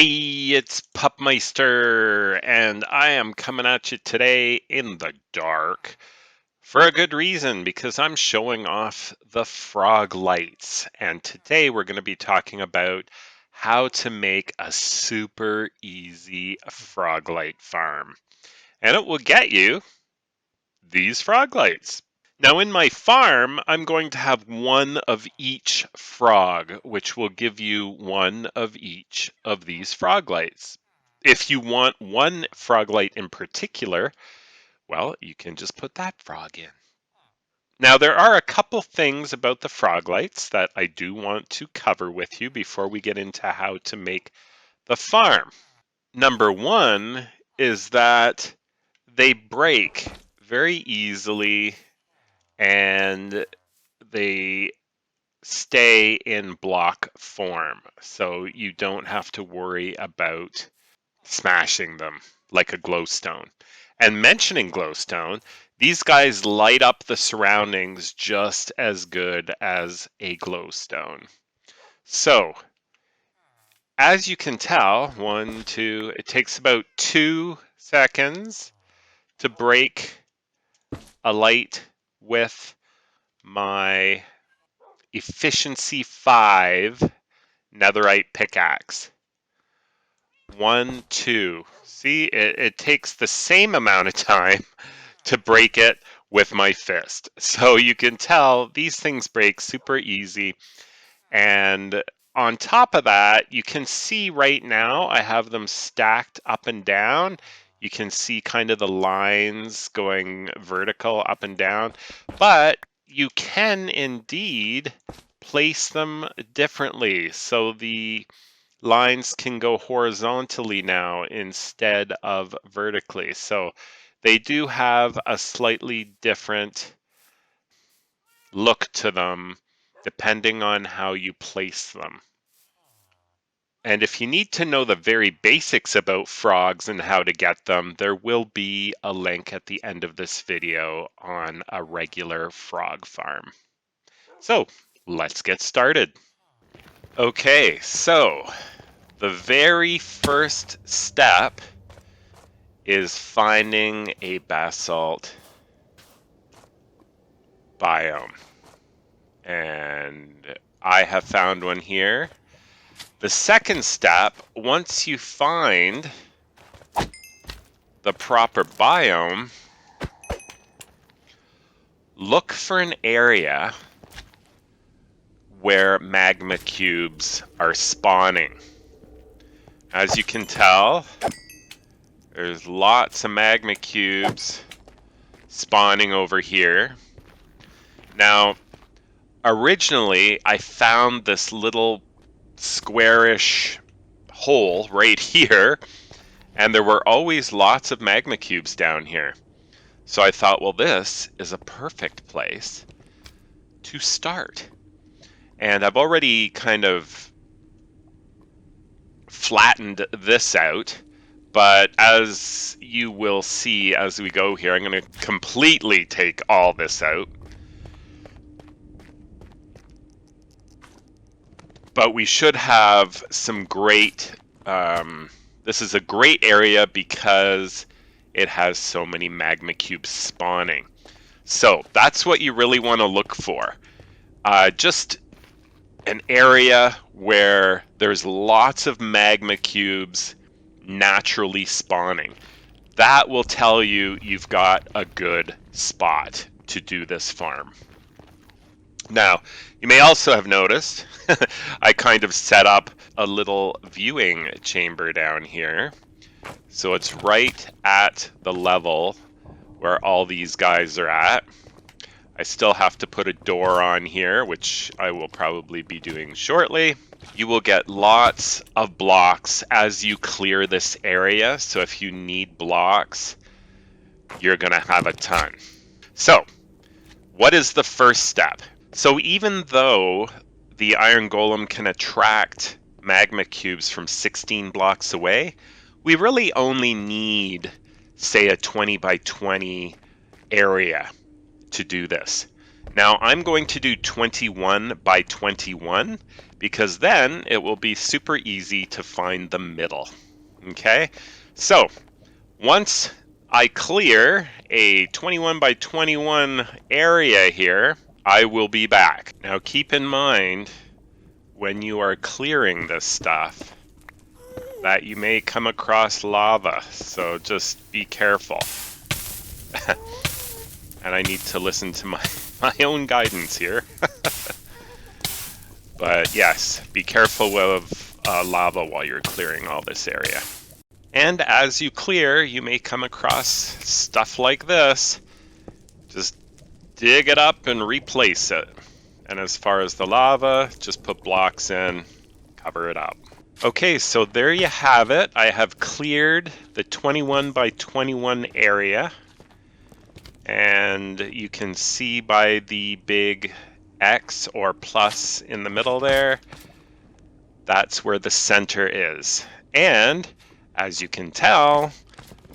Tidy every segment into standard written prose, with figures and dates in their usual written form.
Hey, it's Pupmeister, and I am coming at you today in the dark for a good reason because I'm showing off the Froglights. And today we're going to be talking about how to make a super easy Froglight farm. And it will get you these Froglights. Now in my farm, I'm going to have one of each frog, which will give you one of each of these Froglights. If you want one Froglight in particular, well, you can just put that frog in. Now there are a couple things about the Froglights that I do want to cover with you before we get into how to make the farm. Number one is that they break very easily and they stay in block form. So you don't have to worry about smashing them like a glowstone. And mentioning glowstone, these guys light up the surroundings just as good as a glowstone. So, as you can tell, it takes about 2 seconds to break a light with my efficiency 5 netherite pickaxe. 1, 2. See, it takes the same amount of time to break it with my fist. So you can tell these things break super easy. And on top of that, you can see right now I have them stacked up and down. You can see kind of the lines going vertical up and down, but you can indeed place them differently. So the lines can go horizontally now instead of vertically. So they do have a slightly different look to them depending on how you place them. And if you need to know the very basics about frogs and how to get them, there will be a link at the end of this video on a regular frog farm. So let's get started. Okay, so the very first step is finding a basalt biome. And I have found one here. The second step, once you find the proper biome, look for an area where magma cubes are spawning. As you can tell, there's lots of magma cubes spawning over here. Now, originally I found this little squarish hole right here, and there were always lots of magma cubes down here. So I thought, well, this is a perfect place to start. And I've already kind of flattened this out, but as you will see as we go here, I'm going to completely take all this out. But we should have some great, this is a great area because it has so many magma cubes spawning. So that's what you really want to look for. Just an area where there's lots of magma cubes naturally spawning. That will tell you you've got a good spot to do this farm. Now, you may also have noticed I kind of set up a little viewing chamber down here. So it's right at the level where all these guys are at. I still have to put a door on here, which I will probably be doing shortly. You will get lots of blocks as you clear this area. So if you need blocks, you're going to have a ton. So, what is the first step? So even though the iron golem can attract magma cubes from 16 blocks away, we really only need, say, a 20 by 20 area to do this. Now I'm going to do 21 by 21 because then it will be super easy to find the middle. Okay, so once I clear a 21 by 21 area here, I will be back. Now keep in mind, when you are clearing this stuff, that you may come across lava, so just be careful. And I need to listen to my own guidance here. But yes, be careful of lava while you're clearing all this area. And as you clear, you may come across stuff like this. Just dig it up and replace it. And as far as the lava, just put blocks in, cover it up. Okay, so there you have it. I have cleared the 21 by 21 area. And you can see by the big X or plus in the middle there, that's where the center is. And as you can tell,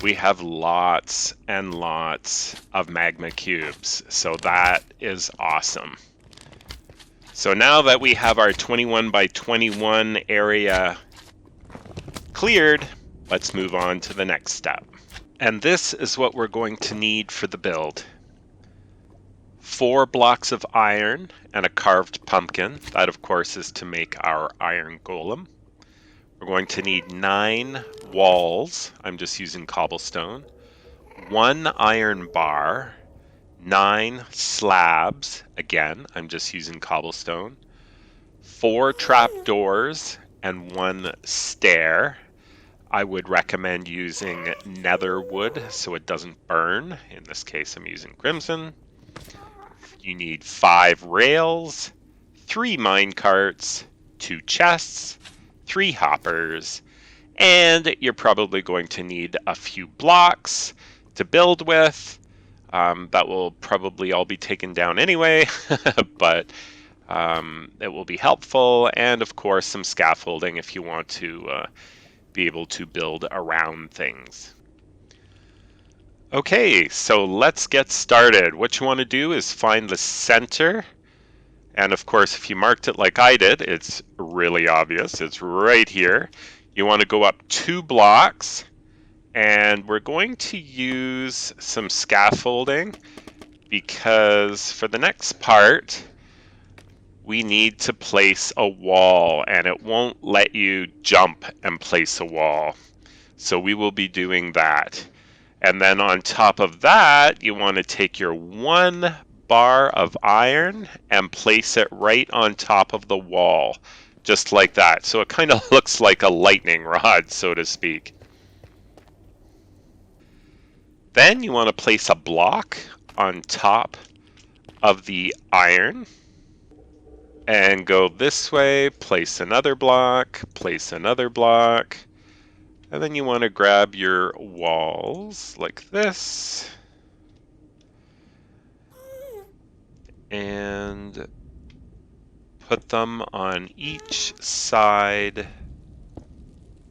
we have lots and lots of magma cubes. So that is awesome. So now that we have our 21 by 21 area cleared, let's move on to the next step. And this is what we're going to need for the build. 4 blocks of iron and a carved pumpkin. That, of course, is to make our iron golem. We're going to need 9 walls. I'm just using cobblestone. 1 iron bar. 9 slabs. Again, I'm just using cobblestone. 4 trapdoors and 1 stair. I would recommend using nether wood so it doesn't burn. In this case, I'm using crimson. You need 5 rails, 3 mine carts, 2 chests, 3 hoppers, and you're probably going to need a few blocks to build with. That will probably all be taken down anyway, but it will be helpful, and of course some scaffolding if you want to be able to build around things. Okay, so let's get started. What you want to do is find the center. And of course, if you marked it like I did, it's really obvious. It's right here. You want to go up 2 blocks. And we're going to use some scaffolding because for the next part, we need to place a wall. And it won't let you jump and place a wall. So we will be doing that. And then on top of that, you want to take your 1 bar of iron and place it right on top of the wall, just like that. So it kind of looks like a lightning rod, so to speak. Then you want to place a block on top of the iron and go this way, place another block, and then you want to grab your walls like this and put them on each side,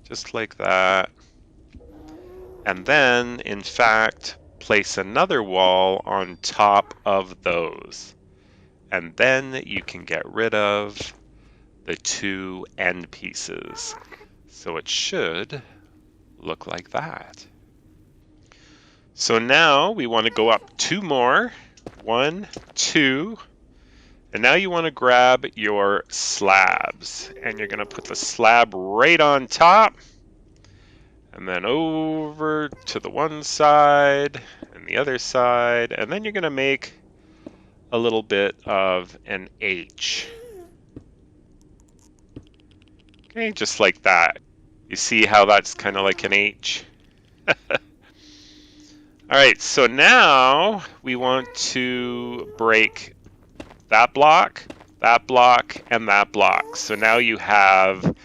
just like that. And then, in fact, place another wall on top of those. And then you can get rid of the 2 end pieces. So it should look like that. So now we want to go up 2 more. 1, 2. And now you want to grab your slabs. And you're going to put the slab right on top. And then over to the one side and the other side. And then you're going to make a little bit of an H. Okay, just like that. You see how that's kind of like an H? Alright, so now we want to break that block, and that block. So now you have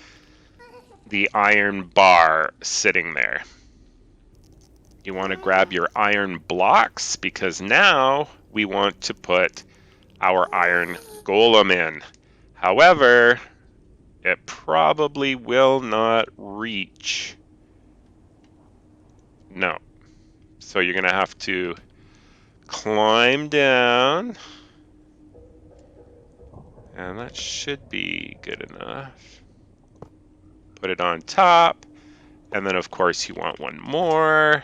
the iron bar sitting there. You want to grab your iron blocks because now we want to put our iron golem in. However, it probably will not reach. No. So you're going to have to climb down And that should be good enough. Put it on top. And then, of course, you want one more.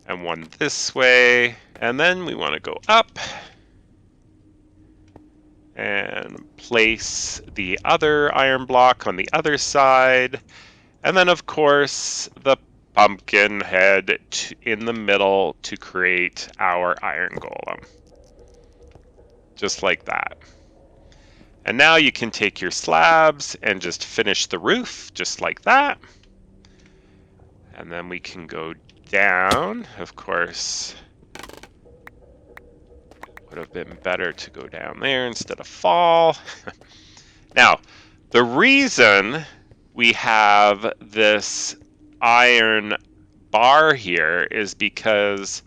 And one this way. And then we want to go up. And place the other iron block on the other side. And then, of course, the pumpkin head in the middle to create our iron golem. Just like that. And now you can take your slabs and just finish the roof, just like that. And then we can go down. Of course, would have been better to go down there instead of fall. Now, the reason we have this iron bar here is because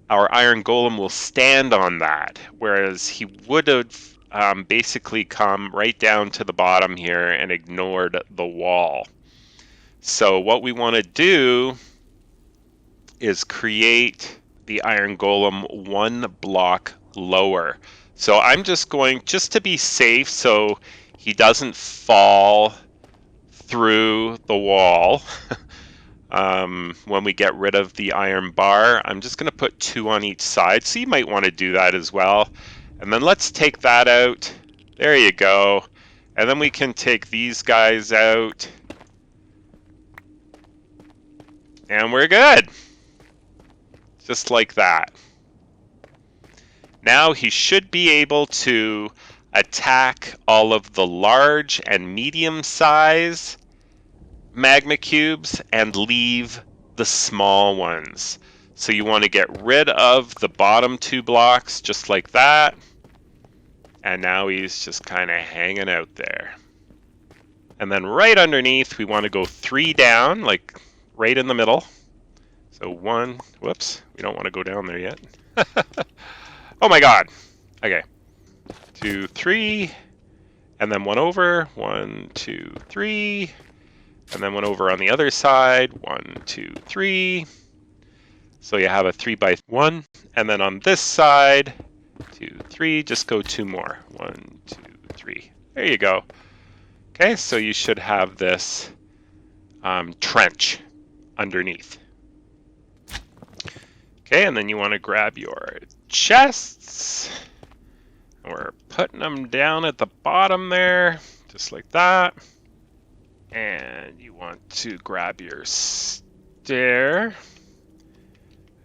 our iron golem will stand on that, whereas he would have basically come right down to the bottom here and ignored the wall. So what we want to do is create the iron golem one block lower. So I'm just going, just to be safe so he doesn't fall through the wall when we get rid of the iron bar, I'm just going to put 2 on each side. So you might want to do that as well. And then let's take that out. There you go. And then we can take these guys out. And we're good. Just like that. Now he should be able to attack all of the large and medium size magma cubes and leave the small ones. So you want to get rid of the bottom 2 blocks just like that. And now he's just kind of hanging out there. And then right underneath, we want to go 3 down, like right in the middle. So 1, whoops, we don't want to go down there yet. Oh my God. Okay. 2, 3, and then 1 over. 1, 2, 3, and then 1 over on the other side. 1, 2, 3. So you have a 3 by 1, and then on this side, 2, 3. Just go 2 more. 1, 2, 3. There you go. Okay, so you should have this trench underneath. Okay, and then you want to grab your chests. We're putting them down at the bottom there, just like that. And you want to grab your stair.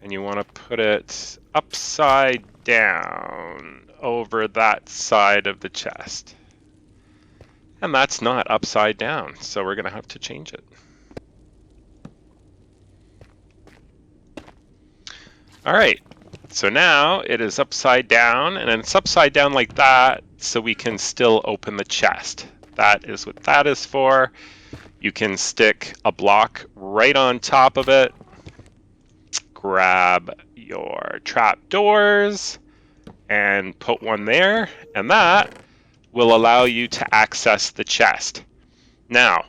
And you want to put it upside down over that side of the chest. And that's not upside down, so we're going to have to change it. All right, so now it is upside down, and it's upside down like that, so we can still open the chest. That is what that is for. You can stick a block right on top of it, grab your trap doors, and put one there, and that will allow you to access the chest. Now,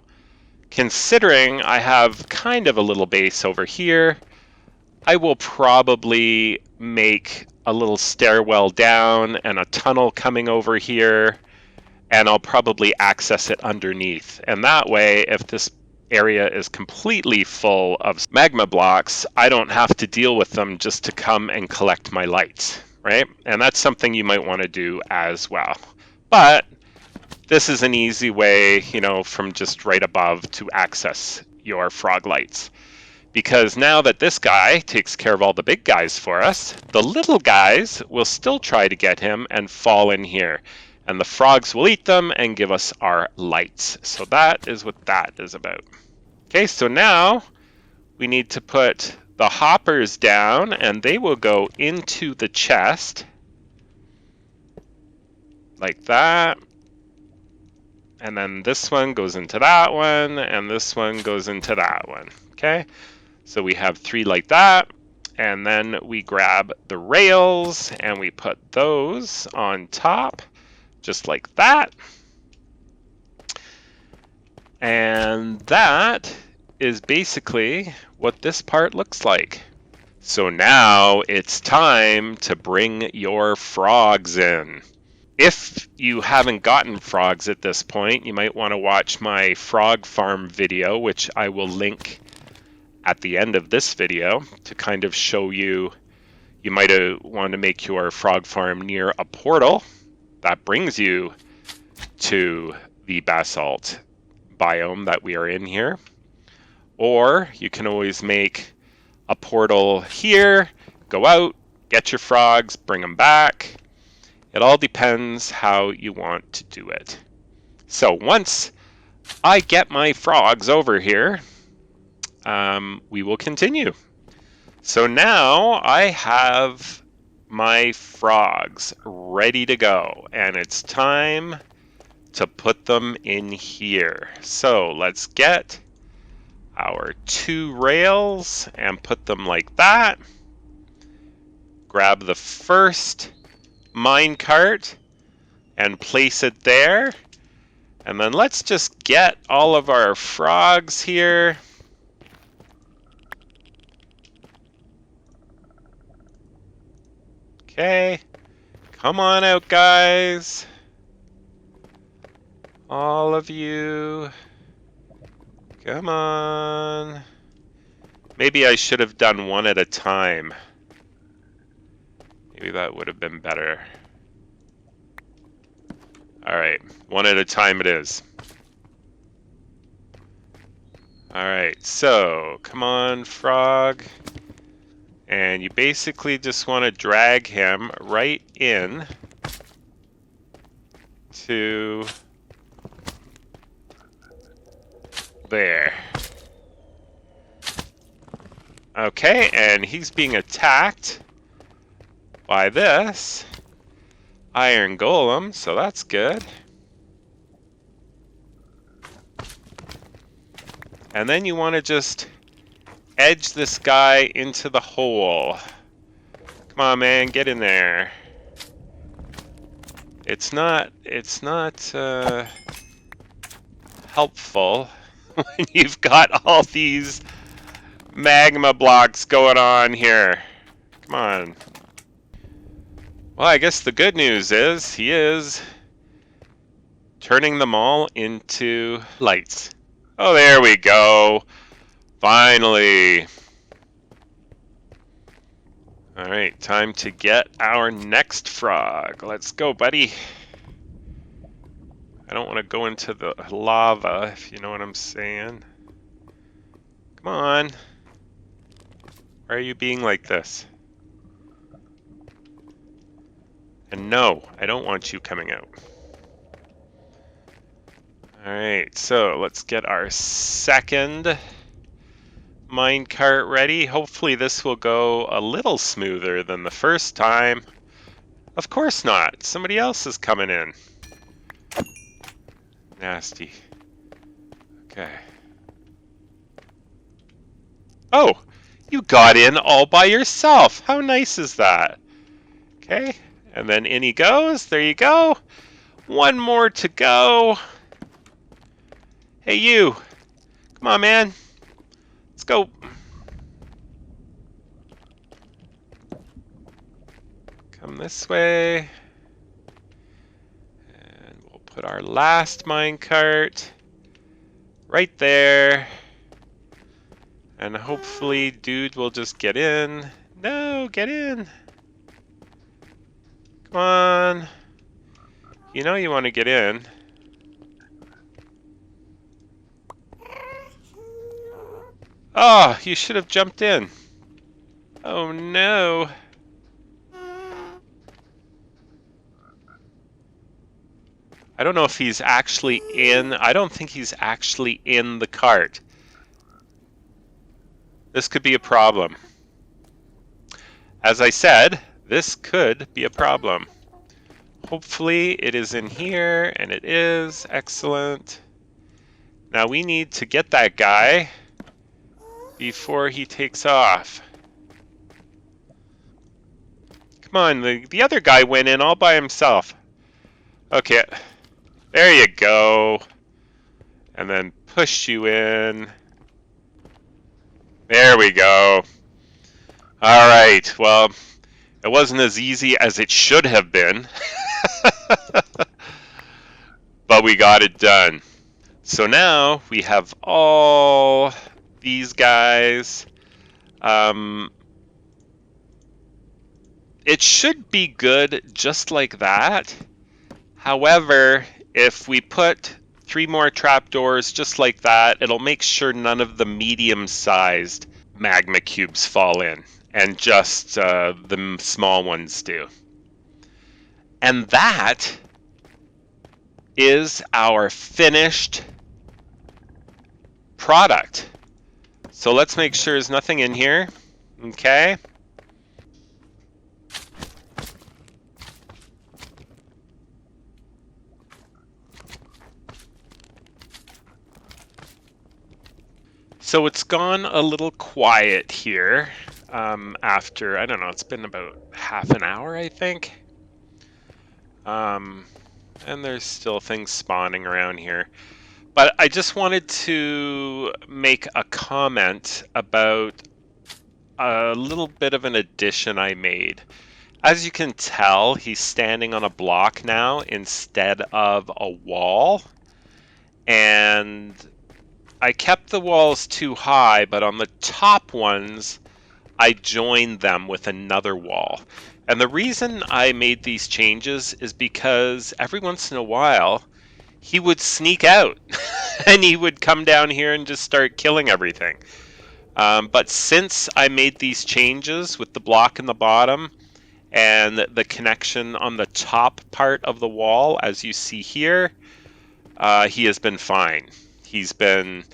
considering I have kind of a little base over here, I will probably make a little stairwell down and a tunnel coming over here, and I'll probably access it underneath. And that way, if this area is completely full of magma blocks, I don't have to deal with them just to come and collect my lights, right? And that's something you might want to do as well. But this is an easy way, you know, from just right above to access your Froglights. Because now that this guy takes care of all the big guys for us, the little guys will still try to get him and fall in here. And the frogs will eat them and give us our lights. So that is what that is about. Okay, so now we need to put the hoppers down, and they will go into the chest. Like that. And then this one goes into that one, and this one goes into that one. Okay? So we have 3 like that, and then we grab the rails and we put those on top, just like that. And that is basically what this part looks like. So now it's time to bring your frogs in. If you haven't gotten frogs at this point, you might want to watch my frog farm video, which I will link at the end of this video to kind of show you. You might want to make your frog farm near a portal that brings you to the basalt biome that we are in here. Or you can always make a portal here, go out, get your frogs, bring them back. It all depends how you want to do it. So once I get my frogs over here, we will continue. So now I have my frogs ready to go, and it's time to put them in here. So let's get our 2 rails and put them like that. Grab the first minecart and place it there. And then let's just get all of our frogs here. Okay, come on out, guys. All of you. Come on. Maybe I should have done one at a time. Maybe that would have been better. Alright, one at a time it is. Alright, so come on, frog. And you basically just want to drag him right in to there. Okay, and he's being attacked by this iron golem, so that's good. And then you want to just edge this guy into the hole. Come on, man, get in there. It's not helpful when you've got all these magma blocks going on here. Come on. Well, I guess the good news is he is turning them all into lights. Oh, there we go. Finally. Alright, time to get our next frog. Let's go, buddy. I don't want to go into the lava, if you know what I'm saying. Come on. Why are you being like this? And no, I don't want you coming out. Alright, so let's get our second minecart ready. Hopefully this will go a little smoother than the first time. Of course not. Somebody else is coming in. Nasty. Okay. Oh, you got in all by yourself. How nice is that? Okay, and then in he goes. There you go. One more to go. Hey, you. Come on, man. Let's go. Come this way. And we'll put our last minecart right there. And hopefully dude will just get in. No, get in. Come on. You know you want to get in. Oh, you should have jumped in. Oh no. I don't know if he's actually in. I don't think he's actually in the cart. This could be a problem. As I said, this could be a problem. Hopefully it is in here, and it is. Excellent. Now we need to get that guy before he takes off. Come on, the other guy went in all by himself. Okay, there you go. And then push you in. There we go. All right, well, it wasn't as easy as it should have been. but we got it done. So now we have all these guys. It should be good just like that. However, if we put 3 more trapdoors just like that, it'll make sure none of the medium-sized magma cubes fall in, and just the small ones do. And that is our finished product. So let's make sure there's nothing in here. Okay. So it's gone a little quiet here after, I don't know, it's been about half an hour, I think. And there's still things spawning around here. But I just wanted to make a comment about a little bit of an addition I made. As you can tell, he's standing on a block now instead of a wall. And I kept the walls too high, but on the top ones, I joined them with another wall. And the reason I made these changes is because every once in a while, he would sneak out and he would come down here and just start killing everything. But since I made these changes with the block in the bottom and the connection on the top part of the wall, as you see here, he has been fine. He's been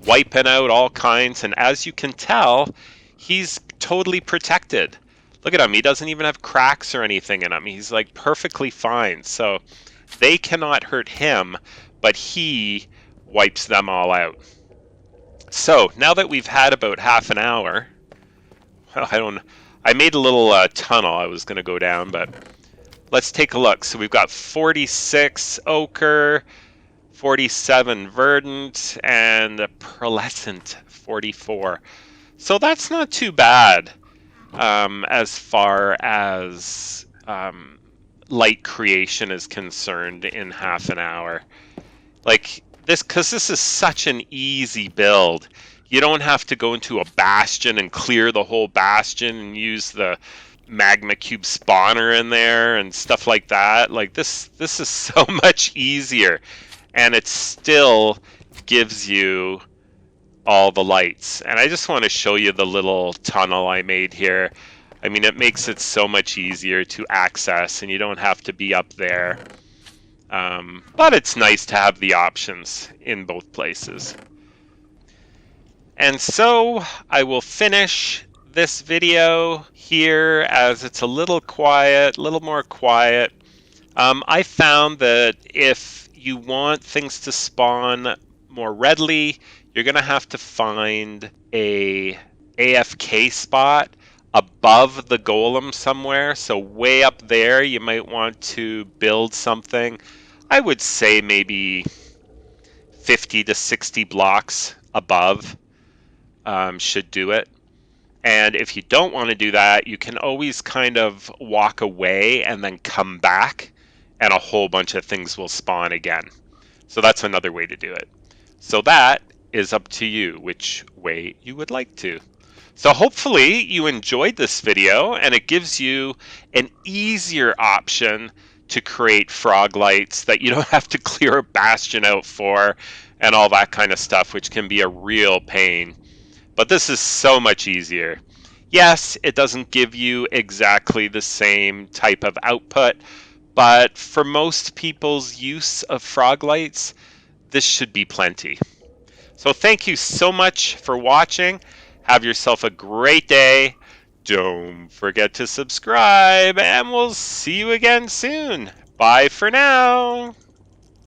wiping out all kinds, and as you can tell, he's totally protected. Look at him, he doesn't even have cracks or anything in him. He's like perfectly fine. So they cannot hurt him, but he wipes them all out. So now that we've had about half an hour, well, I made a little tunnel I was going to go down, but let's take a look. So we've got 46 ochre, 47 verdant, and pearlescent 44. So that's not too bad as far as light creation is concerned in half an hour. Like this, because this is such an easy build. You don't have to go into a bastion and clear the whole bastion and use the magma cube spawner in there and stuff like that. Like this is so much easier. And it still gives you all the lights. And I just want to show you the little tunnel I made here. I mean, it makes it so much easier to access, and you don't have to be up there. But it's nice to have the options in both places. And so I will finish this video here as it's a little quiet, a little more quiet. I found that if you want things to spawn more readily, you're going to have to find a AFK spot above the golem somewhere. So way up there, you might want to build something. I would say maybe 50 to 60 blocks above should do it. And if you don't want to do that, you can always kind of walk away and then come back, and a whole bunch of things will spawn again. So that's another way to do it. So that is up to you, which way you would like to. So hopefully you enjoyed this video, and it gives you an easier option to create Froglights that you don't have to clear a bastion out for and all that kind of stuff, which can be a real pain. But this is so much easier. Yes, it doesn't give you exactly the same type of output, but for most people's use of Froglights, this should be plenty. So thank you so much for watching. Have yourself a great day. Don't forget to subscribe, and we'll see you again soon. Bye for now.